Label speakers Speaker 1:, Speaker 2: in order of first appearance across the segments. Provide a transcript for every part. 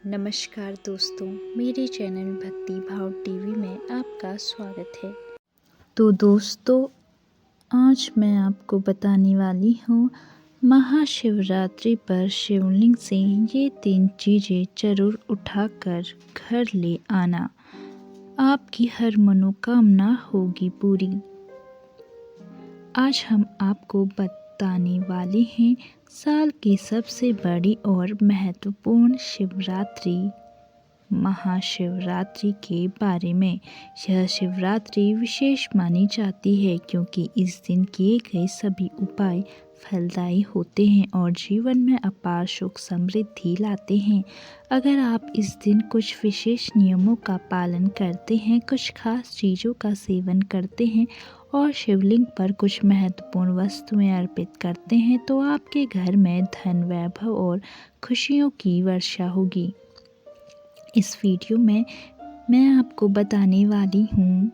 Speaker 1: नमस्कार दोस्तों, मेरे चैनल भक्ति भाव टीवी में आपका स्वागत है। तो दोस्तों, आज मैं आपको बताने वाली हूँ महाशिवरात्रि पर शिवलिंग से ये 3 चीज़ें जरूर उठाकर घर ले आना, आपकी हर मनोकामना होगी पूरी। आज हम आपको बताने वाले हैं साल की सबसे बड़ी और महत्वपूर्ण शिवरात्रि महाशिवरात्रि के बारे में। यह शिवरात्रि विशेष मानी जाती है क्योंकि इस दिन किए गए सभी उपाय फलदायी होते हैं और जीवन में अपार सुख समृद्धि लाते हैं। अगर आप इस दिन कुछ विशेष नियमों का पालन करते हैं, कुछ खास चीज़ों का सेवन करते हैं और शिवलिंग पर कुछ महत्वपूर्ण वस्तुएं अर्पित करते हैं तो आपके घर में धन, वैभव और खुशियों की वर्षा होगी। इस वीडियो में मैं आपको बताने वाली हूँ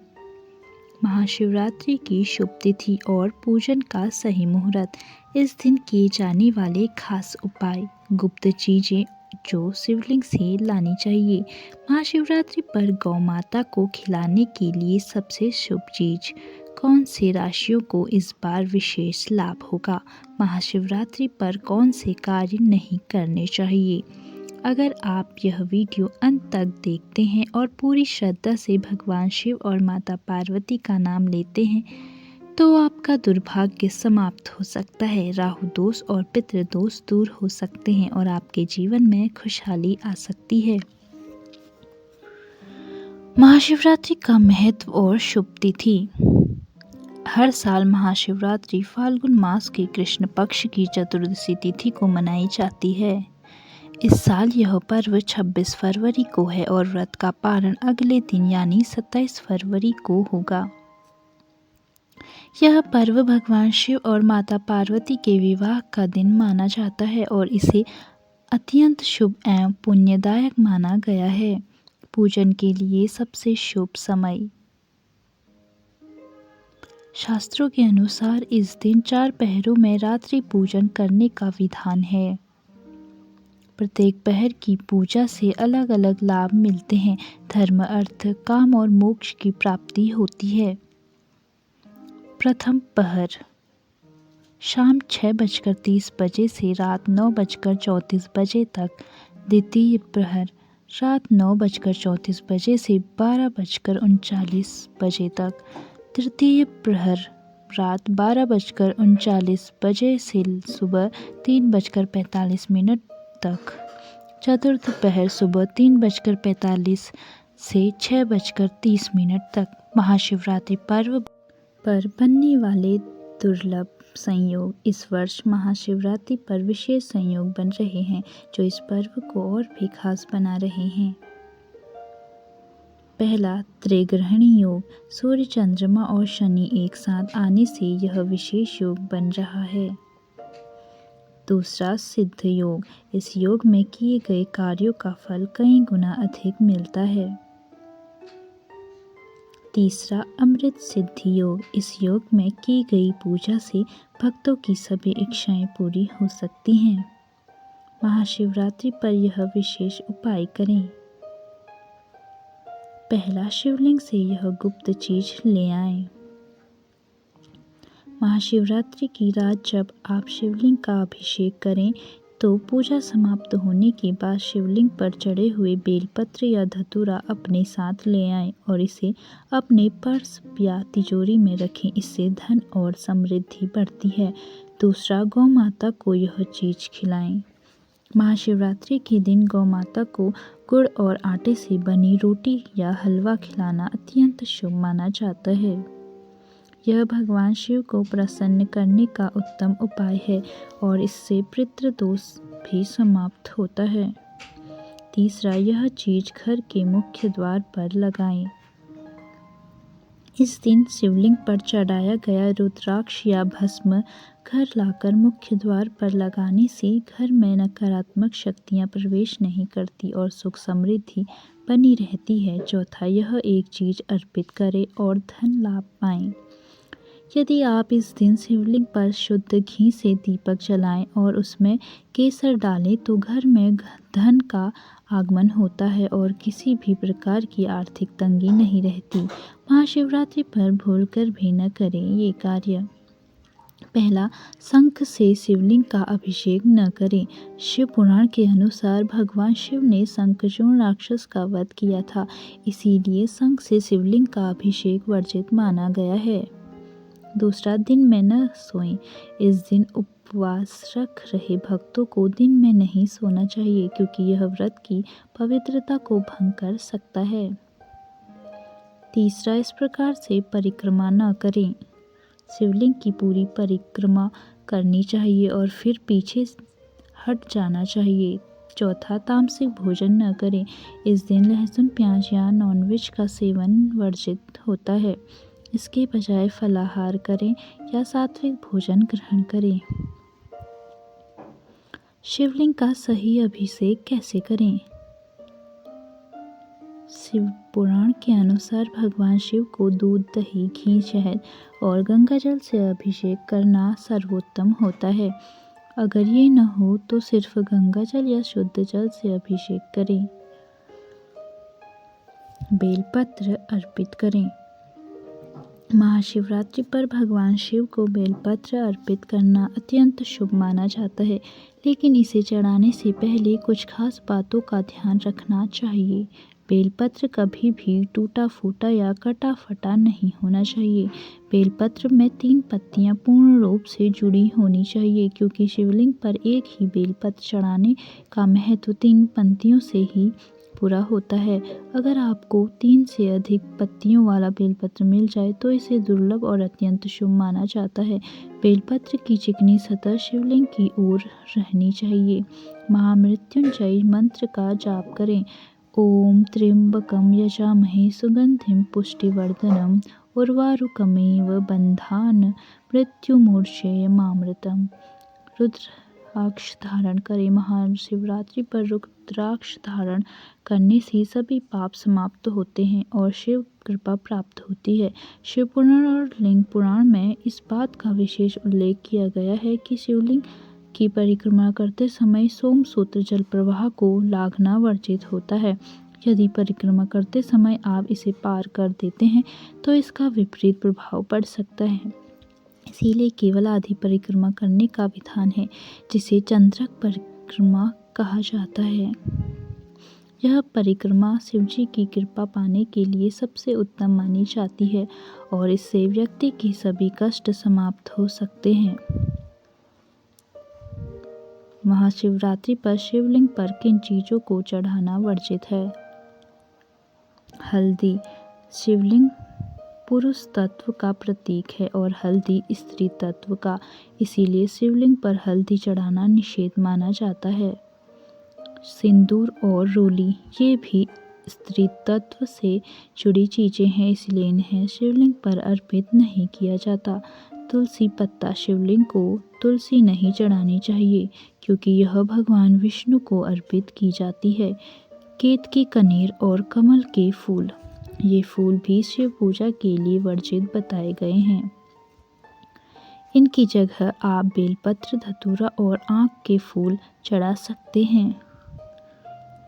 Speaker 1: महाशिवरात्रि की शुभ तिथि और पूजन का सही मुहूर्त, इस दिन किए जाने वाले खास उपाय, गुप्त चीज़ें जो शिवलिंग से लानी चाहिए। महाशिवरात्रि पर गौ माता को खिलाने के लिए सबसे शुभ चीज़, कौन से राशियों को इस बार विशेष लाभ होगा, महाशिवरात्रि पर कौन से कार्य नहीं करने चाहिए। अगर आप यह वीडियो अंत तक देखते हैं और पूरी श्रद्धा से भगवान शिव और माता पार्वती का नाम लेते हैं तो आपका दुर्भाग्य समाप्त हो सकता है, राहु दोष और पितृ दोष दूर हो सकते हैं और आपके जीवन में खुशहाली आ सकती है। महाशिवरात्रि का महत्व और शुभ तिथि। हर साल महाशिवरात्रि फाल्गुन मास के कृष्ण पक्ष की चतुर्दशी तिथि को मनाई जाती है। इस साल यह पर्व 26 फरवरी को है और व्रत का पारण अगले दिन यानी 27 फरवरी को होगा। यह पर्व भगवान शिव और माता पार्वती के विवाह का दिन माना जाता है और इसे अत्यंत शुभ एवं पुण्यदायक माना गया है। पूजन के लिए सबसे शुभ समय। शास्त्रों के अनुसार इस दिन 4 पहरों में रात्रि पूजन करने का विधान है। प्रत्येक पहर की पूजा से अलग अलग लाभ मिलते हैं। धर्म, अर्थ, काम और मोक्ष की प्राप्ति होती है। प्रथम पहर शाम 6:30 बजे से रात 9:34 बजे तक। द्वितीय प्रहर रात 9:34 बजे से 12:39 बजे तक। तृतीय प्रहर रात 12:39 बजे से सुबह 3:45 तक। चतुर्थ पहर सुबह 3:45 से 6:30 तक। महाशिवरात्रि पर्व पर बनने वाले दुर्लभ संयोग। इस वर्ष महाशिवरात्रि पर विशेष संयोग बन रहे हैं जो इस पर्व को और भी खास बना रहे हैं। पहला, त्रिग्रहणी योग। सूर्य, चंद्रमा और शनि एक साथ आने से यह विशेष योग बन रहा है। दूसरा, सिद्ध योग। इस योग में किए गए कार्यों का फल कई गुना अधिक मिलता है। तीसरा, अमृत सिद्धि योग। इस योग में की गई पूजा से भक्तों की सभी इच्छाएं पूरी हो सकती हैं। महाशिवरात्रि पर यह विशेष उपाय करें। पहला, शिवलिंग से यह गुप्त चीज ले आएं। महाशिवरात्रि की रात जब आप शिवलिंग का अभिषेक करें तो पूजा समाप्त होने के बाद शिवलिंग पर चढ़े हुए बेलपत्र या धतूरा अपने साथ ले आएं और इसे अपने पर्स या तिजोरी में रखें। इससे धन और समृद्धि बढ़ती है। दूसरा, गौ माता को यह चीज़ खिलाएं। महाशिवरात्रि के दिन गौ माता को गुड़ और आटे से बनी रोटी या हलवा खिलाना अत्यंत शुभ माना जाता है। यह भगवान शिव को प्रसन्न करने का उत्तम उपाय है और इससे पितृदोष भी समाप्त होता है। तीसरा, यह चीज घर के मुख्य द्वार पर लगाएं। इस दिन शिवलिंग पर चढ़ाया गया रुद्राक्ष या भस्म घर लाकर मुख्य द्वार पर लगाने से घर में नकारात्मक शक्तियां प्रवेश नहीं करती और सुख समृद्धि बनी रहती है। चौथा, यह एक चीज अर्पित करें और धन लाभ पाएं। यदि आप इस दिन शिवलिंग पर शुद्ध घी से दीपक जलाएं और उसमें केसर डालें तो घर में धन का आगमन होता है और किसी भी प्रकार की आर्थिक तंगी नहीं रहती। महाशिवरात्रि पर भूलकर भी न करें ये कार्य। पहला, शंख से शिवलिंग का अभिषेक न करें। शिव पुराण के अनुसार भगवान शिव ने शंखचूर्ण राक्षस का वध किया था, इसीलिए शंख से शिवलिंग का अभिषेक वर्जित माना गया है। दूसरा, दिन में न सोएं। इस दिन उपवास रख रहे भक्तों को दिन में नहीं सोना चाहिए क्योंकि यह व्रत की पवित्रता को भंग कर सकता है। तीसरा, इस प्रकार से परिक्रमा न करें। शिवलिंग की पूरी परिक्रमा करनी चाहिए और फिर पीछे हट जाना चाहिए। चौथा, तामसिक भोजन न करें। इस दिन लहसुन, प्याज या नॉनवेज का सेवन वर्जित होता है। इसके बजाय फलाहार करें या सात्विक भोजन ग्रहण करें। शिवलिंग का सही अभिषेक कैसे करें? शिव पुराण के अनुसार भगवान शिव को दूध, दही, घी, शहद और गंगा जल से अभिषेक करना सर्वोत्तम होता है। अगर ये न हो तो सिर्फ गंगा जल या शुद्ध जल से अभिषेक करें। बेलपत्र अर्पित करें। महाशिवरात्रि पर भगवान शिव को बेलपत्र अर्पित करना अत्यंत शुभ माना जाता है, लेकिन इसे चढ़ाने से पहले कुछ खास बातों का ध्यान रखना चाहिए। बेलपत्र कभी भी टूटा फूटा या कटा फटा नहीं होना चाहिए। बेलपत्र में 3 पत्तियां पूर्ण रूप से जुड़ी होनी चाहिए क्योंकि शिवलिंग पर एक ही बेलपत्र चढ़ाने का महत्व 3 पंक्तियों से ही पूरा होता है। अगर आपको 3 से अधिक पत्तियों वाला बेलपत्र मिल जाए तो इसे दुर्लभ और अत्यंत शुभ माना जाता है। बेलपत्र की चिकनी सतह शिवलिंग की ओर रहनी चाहिए। महामृत्युंजय मंत्र का जाप करें। ओम त्र्यंबकम यजामहे सुगंधिम पुष्टिवर्धनम उर्वारुकमेव बंधान मृत्युमूर्छेयमामृतम्। रुद्राक्ष धारण करें। महाशिवरात्रि पर रुद्राक्ष धारण करने से सभी पाप समाप्त होते हैं और शिव कृपा प्राप्त होती है। शिव पुराण और लिंग पुराण में इस बात का विशेष उल्लेख किया गया है कि शिवलिंग की परिक्रमा करते समय सोमसूत्र जल प्रवाह को लांघना वर्जित होता है। यदि परिक्रमा करते समय आप इसे पार कर देते हैं तो इसका विपरीत प्रभाव पड़ सकता है। इसीलिए केवल आधी परिक्रमा करने का विधान है, जिसे चंद्रक परिक्रमा कहा जाता है। यह परिक्रमा शिवजी की कृपा पाने के लिए सबसे उत्तम मानी जाती है और इससे व्यक्ति के सभी कष्ट समाप्त हो सकते हैं। महाशिवरात्रि पर शिवलिंग पर किन चीज़ों को चढ़ाना वर्जित है? हल्दी। शिवलिंग पुरुष तत्व का प्रतीक है और हल्दी स्त्री तत्व का, इसीलिए शिवलिंग पर हल्दी चढ़ाना निषेध माना जाता है। सिंदूर और रोली, ये भी स्त्री तत्व से जुड़ी चीज़ें हैं, इसलिए इन्हें शिवलिंग पर अर्पित नहीं किया जाता। तुलसी पत्ता। शिवलिंग को तुलसी नहीं चढ़ानी चाहिए क्योंकि यह भगवान विष्णु को अर्पित की जाती है। केतकी, कनेर और कमल के फूल, ये फूल भी शिव पूजा के लिए वर्जित बताए गए हैं। इनकी जगह आप बेलपत्र, धतूरा और आँख के फूल चढ़ा सकते हैं।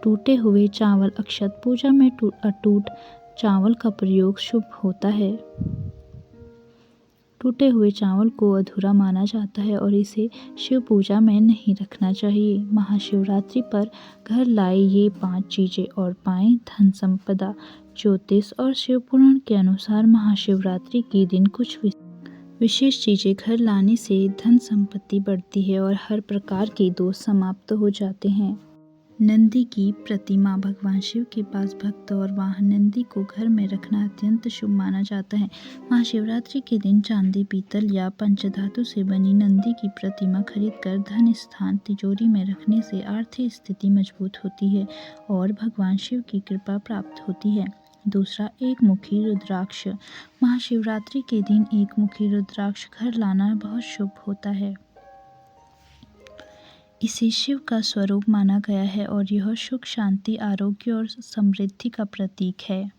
Speaker 1: टूटे हुए चावल अक्षत। पूजा में अटूट चावल का प्रयोग शुभ होता है। टूटे हुए चावल को अधूरा माना जाता है और इसे शिव पूजा में नहीं रखना चाहिए। महाशिवरात्रि पर घर लाए ये 5 चीज़ें और पाएं धन संपदा। ज्योतिष और शिव पुराण के अनुसार महाशिवरात्रि के दिन कुछ विशेष चीज़ें घर लाने से धन संपत्ति बढ़ती है और हर प्रकार के दोष समाप्त हो जाते हैं। नंदी की प्रतिमा। भगवान शिव के पास भक्त और वाहन नंदी को घर में रखना अत्यंत शुभ माना जाता है। महाशिवरात्रि के दिन चांदी, पीतल या पंचधातु से बनी नंदी की प्रतिमा खरीदकर धन स्थान तिजोरी में रखने से आर्थिक स्थिति मजबूत होती है और भगवान शिव की कृपा प्राप्त होती है। दूसरा, एक मुखी रुद्राक्ष। महाशिवरात्रि के दिन एक मुखी रुद्राक्ष घर लाना बहुत शुभ होता है। इसे शिव का स्वरूप माना गया है और यह सुख, शांति, आरोग्य और समृद्धि का प्रतीक है।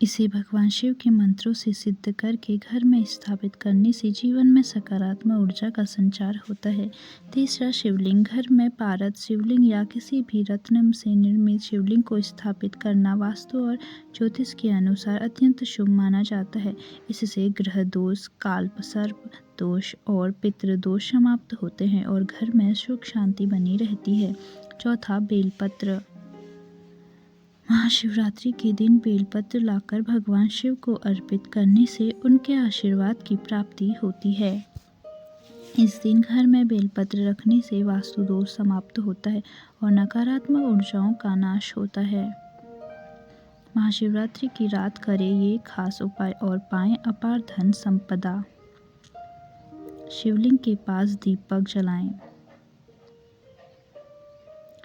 Speaker 1: इसे भगवान शिव के मंत्रों से सिद्ध करके घर में स्थापित करने से जीवन में सकारात्मक ऊर्जा का संचार होता है। तीसरा, शिवलिंग। घर में पारद शिवलिंग या किसी भी रत्न से निर्मित शिवलिंग को स्थापित करना वास्तु और ज्योतिष के अनुसार अत्यंत शुभ माना जाता है। इससे ग्रह दोष, काल्प सर्प दोष और पितृ दोष समाप्त होते हैं और घर में सुख शांति बनी रहती है। चौथा, बेलपत्र। महाशिवरात्रि के दिन बेलपत्र लाकर भगवान शिव को अर्पित करने से उनके आशीर्वाद की प्राप्ति होती है। इस दिन घर में बेलपत्र रखने से वास्तु दोष समाप्त होता है और नकारात्मक ऊर्जाओं का नाश होता है। महाशिवरात्रि की रात करें ये खास उपाय और पाएं अपार धन संपदा। शिवलिंग के पास दीपक जलाएं।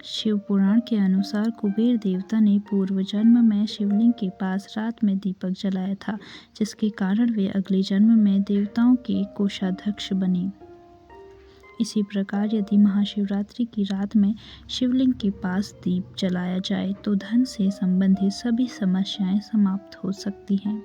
Speaker 1: शिव पुराण के अनुसार कुबेर देवता ने पूर्व जन्म में शिवलिंग के पास रात में दीपक जलाया था, जिसके कारण वे अगले जन्म में देवताओं के कोषाध्यक्ष बने। इसी प्रकार यदि महाशिवरात्रि की रात में शिवलिंग के पास दीप जलाया जाए तो धन से संबंधित सभी समस्याएं समाप्त हो सकती हैं।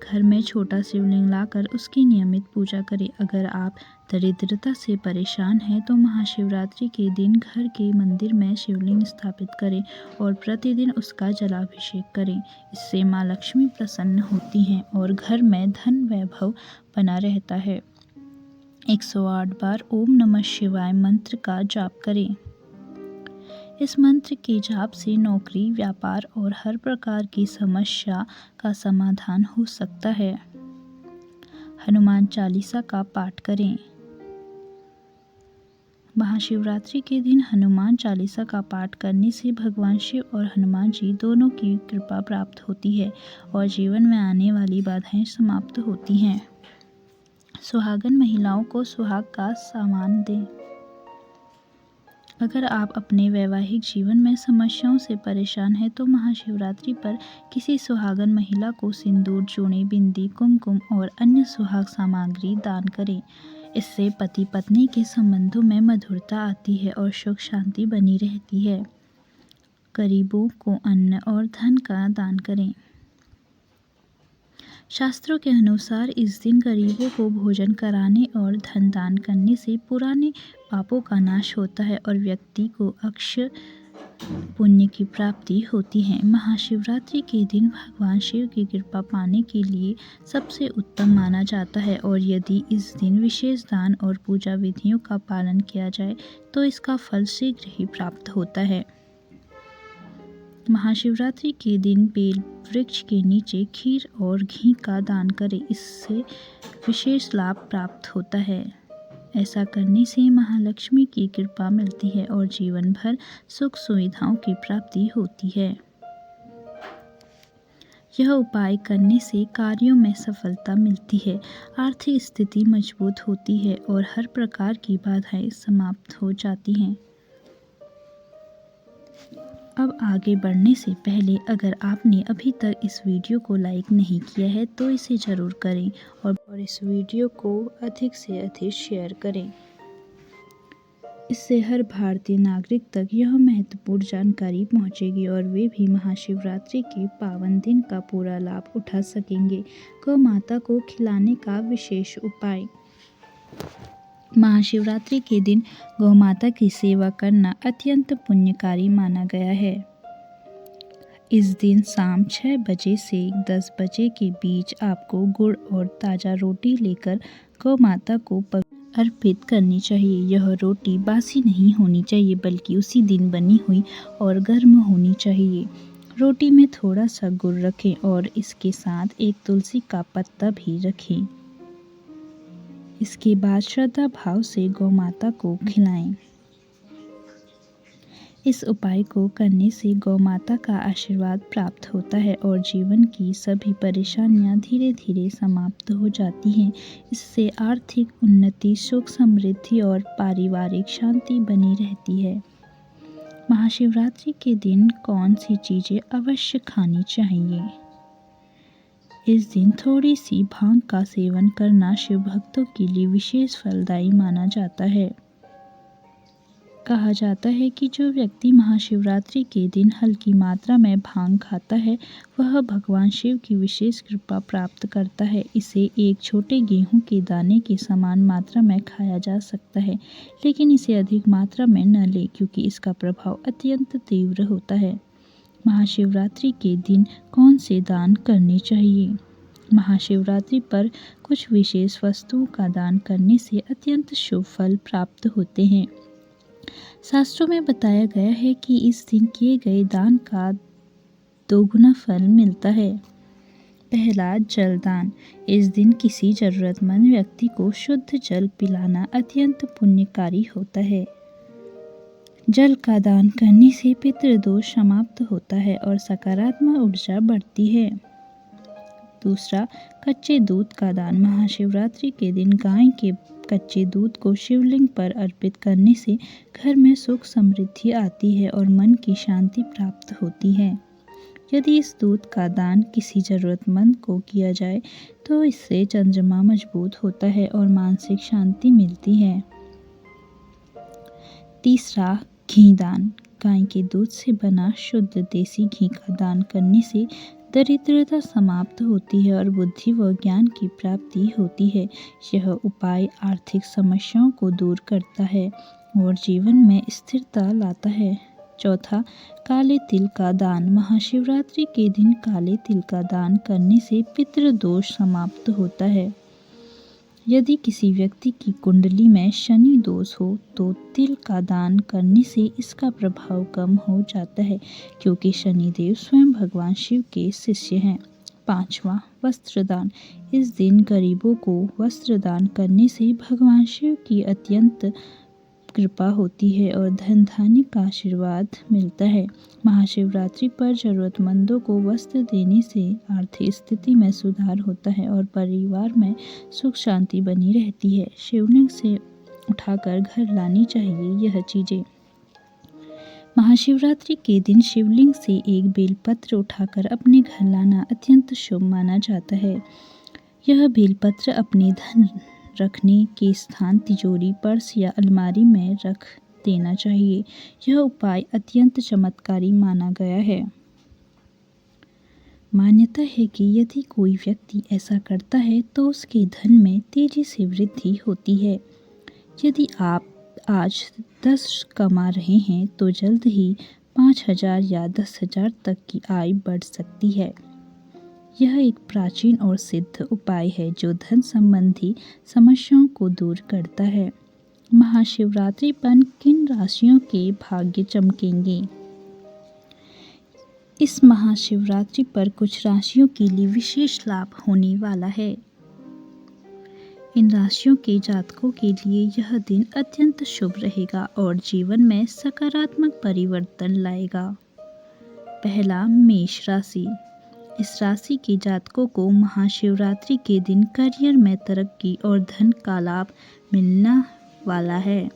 Speaker 1: घर में छोटा शिवलिंग लाकर उसकी नियमित पूजा करें। अगर आप दरिद्रता से परेशान हैं तो महाशिवरात्रि के दिन घर के मंदिर में शिवलिंग स्थापित करें और प्रतिदिन उसका जलाभिषेक करें। इससे माँ लक्ष्मी प्रसन्न होती हैं और घर में धन वैभव बना रहता है। 108 बार ओम नमः शिवाय मंत्र का जाप करें। इस मंत्र के जाप से नौकरी, व्यापार और हर प्रकार की समस्या का समाधान हो सकता है। हनुमान चालीसा का पाठ करें। महाशिवरात्रि के दिन हनुमान चालीसा का पाठ करने से भगवान शिव और हनुमान जी दोनों की कृपा प्राप्त होती है और जीवन में आने वाली बाधाएं समाप्त होती हैं। सुहागन महिलाओं को सुहाग का सामान दें। अगर आप अपने वैवाहिक जीवन में समस्याओं से परेशान हैं तो महाशिवरात्रि पर किसी सुहागन महिला को सिंदूर, चूड़ी, बिंदी, कुमकुम और अन्य सुहाग सामग्री दान करें। इससे पति पत्नी के संबंधों में मधुरता आती है और सुख शांति बनी रहती है। गरीबों को अन्न और धन का दान करें। शास्त्रों के अनुसार इस दिन गरीबों को भोजन कराने और धन दान करने से पुराने पापों का नाश होता है और व्यक्ति को अक्षय पुण्य की प्राप्ति होती है। महाशिवरात्रि के दिन भगवान शिव की कृपा पाने के लिए सबसे उत्तम माना जाता है और यदि इस दिन विशेष दान और पूजा विधियों का पालन किया जाए तो इसका फल शीघ्र ही प्राप्त होता है। महाशिवरात्रि के दिन बेल वृक्ष के नीचे खीर और घी का दान करें। इससे विशेष लाभ प्राप्त होता है। ऐसा करने से महालक्ष्मी की कृपा मिलती है और जीवन भर सुख सुविधाओं की प्राप्ति होती है। यह उपाय करने से कार्यों में सफलता मिलती है, आर्थिक स्थिति मजबूत होती है और हर प्रकार की बाधाएं समाप्त हो जाती हैं। अब आगे बढ़ने से पहले अगर आपने अभी तक इस वीडियो को लाइक नहीं किया है तो इसे ज़रूर करें और इस वीडियो को अधिक से अधिक शेयर करें। इससे हर भारतीय नागरिक तक यह महत्वपूर्ण जानकारी पहुंचेगी और वे भी महाशिवरात्रि के पावन दिन का पूरा लाभ उठा सकेंगे। गौ माता को खिलाने का विशेष उपाय। महाशिवरात्रि के दिन गौ माता की सेवा करना अत्यंत पुण्यकारी माना गया है। इस दिन शाम 6 बजे से 10 बजे के बीच आपको गुड़ और ताज़ा रोटी लेकर गौ माता को अर्पित करनी चाहिए। यह रोटी बासी नहीं होनी चाहिए बल्कि उसी दिन बनी हुई और गर्म होनी चाहिए। रोटी में थोड़ा सा गुड़ रखें और इसके साथ एक तुलसी का पत्ता भी रखें। इसके बाद श्रद्धा भाव से गौ माता को खिलाएं। इस उपाय को करने से गौ माता का आशीर्वाद प्राप्त होता है और जीवन की सभी परेशानियां धीरे धीरे समाप्त हो जाती हैं। इससे आर्थिक उन्नति, सुख, समृद्धि और पारिवारिक शांति बनी रहती है। महाशिवरात्रि के दिन कौन सी चीज़ें अवश्य खानी चाहिए? इस दिन थोड़ी सी भांग का सेवन करना शिव भक्तों के लिए विशेष फलदायी माना जाता है। कहा जाता है कि जो व्यक्ति महाशिवरात्रि के दिन हल्की मात्रा में भांग खाता है वह भगवान शिव की विशेष कृपा प्राप्त करता है। इसे एक छोटे गेहूं के दाने के समान मात्रा में खाया जा सकता है, लेकिन इसे अधिक मात्रा में न लें क्योंकि इसका प्रभाव अत्यंत तीव्र होता है। महाशिवरात्रि के दिन कौन से दान करने चाहिए? महाशिवरात्रि पर कुछ विशेष वस्तुओं का दान करने से अत्यंत शुभ फल प्राप्त होते हैं। शास्त्रों में बताया गया है कि इस दिन किए गए दान का दोगुना फल मिलता है। पहला, जल दान। इस दिन किसी जरूरतमंद व्यक्ति को शुद्ध जल पिलाना अत्यंत पुण्यकारी होता है। जल का दान करने से पितृदोष समाप्त होता है और सकारात्मक ऊर्जा बढ़ती है। दूसरा, कच्चे दूध का दान। महाशिवरात्रि के दिन गाय के कच्चे दूध को शिवलिंग पर अर्पित करने से घर में सुख समृद्धि आती है और मन की शांति प्राप्त होती है। यदि इस दूध का दान किसी जरूरतमंद को किया जाए तो इससे चंद्रमा मजबूत होता है और मानसिक शांति मिलती है। तीसरा, घी दान। गाय के दूध से बना शुद्ध देसी घी का दान करने से दरिद्रता समाप्त होती है और बुद्धि व ज्ञान की प्राप्ति होती है। यह उपाय आर्थिक समस्याओं को दूर करता है और जीवन में स्थिरता लाता है। चौथा, काले तिल का दान। महाशिवरात्रि के दिन काले तिल का दान करने से पितृदोष समाप्त होता है। यदि किसी व्यक्ति की कुंडली में शनि दोष हो तो तिल का दान करने से इसका प्रभाव कम हो जाता है क्योंकि शनिदेव स्वयं भगवान शिव के शिष्य हैं। पांचवा, वस्त्र दान। इस दिन गरीबों को वस्त्र दान करने से भगवान शिव की अत्यंत कृपा होती है और धन धान्य का आशीर्वाद मिलता है। महाशिवरात्रि पर जरूरतमंदों को वस्त्र देने से आर्थिक स्थिति में सुधार होता है और परिवार में सुख शांति बनी रहती है। शिवलिंग से उठाकर घर लानी चाहिए यह चीज़ें। महाशिवरात्रि के दिन शिवलिंग से एक बेलपत्र उठाकर अपने घर लाना अत्यंत शुभ माना जाता है। यह बेलपत्र अपने धन रखने के स्थान तिजोरी, पर्स या अलमारी में रख देना चाहिए। यह उपाय अत्यंत चमत्कारी माना गया है। मान्यता है कि यदि कोई व्यक्ति ऐसा करता है तो उसके धन में तेजी से वृद्धि होती है। यदि आप आज 10 कमा रहे हैं तो जल्द ही 5,000 या 10,000 तक की आय बढ़ सकती है। यह एक प्राचीन और सिद्ध उपाय है जो धन संबंधी समस्याओं को दूर करता है। महाशिवरात्रि पर किन राशियों के भाग्य चमकेंगे? इस महाशिवरात्रि पर कुछ राशियों के लिए विशेष लाभ होने वाला है। इन राशियों के जातकों के लिए यह दिन अत्यंत शुभ रहेगा और जीवन में सकारात्मक परिवर्तन लाएगा। पहला, मेष राशि। इस राशि के जातकों को महाशिवरात्रि के दिन करियर में तरक्की और धन का लाभ मिलने वाला है।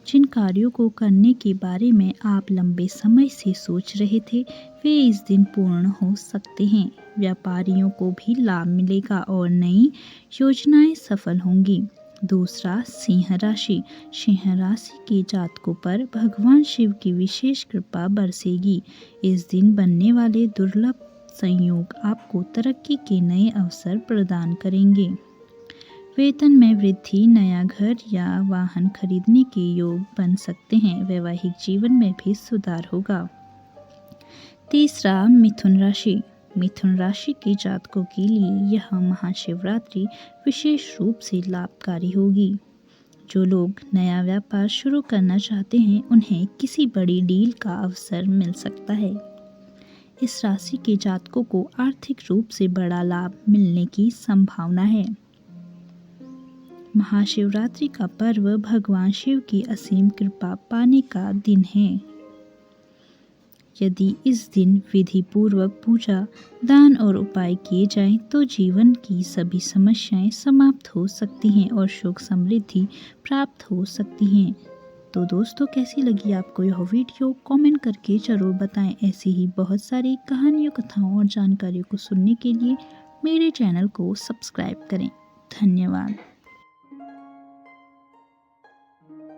Speaker 1: जिन कार्यों को करने के बारे में आप लंबे समय से सोच रहे थे वे इस दिन पूर्ण हो सकते हैं। व्यापारियों को भी लाभ मिलेगा और नई योजनाएं सफल होंगी। दूसरा, सिंह राशि। सिंह राशि के जातकों पर भगवान शिव की विशेष कृपा बरसेगी। इस दिन बनने वाले दुर्लभ संयोग आपको तरक्की के नए अवसर प्रदान करेंगे। वेतन में वृद्धि, नया घर या वाहन खरीदने के योग बन सकते हैं। वैवाहिक जीवन में भी सुधार होगा। तीसरा, मिथुन राशि। मिथुन राशि के जातकों के लिए यह महाशिवरात्रि विशेष रूप से लाभकारी होगी। जो लोग नया व्यापार शुरू करना चाहते हैं उन्हें किसी बड़ी डील का अवसर मिल सकता है। इस राशि के जातकों को आर्थिक रूप से बड़ा लाभ मिलने की संभावना है। महाशिवरात्रि का पर्व भगवान शिव की असीम कृपा पाने का दिन है। यदि इस दिन विधि पूर्वक पूजा, दान और उपाय किए जाएं तो जीवन की सभी समस्याएं समाप्त हो सकती हैं और सुख समृद्धि प्राप्त हो सकती हैं। तो दोस्तों, कैसी लगी आपको यह वीडियो? कमेंट करके ज़रूर बताएं। ऐसी ही बहुत सारी कहानियों, कथाओं और जानकारियों को सुनने के लिए मेरे चैनल को सब्सक्राइब करें। धन्यवाद।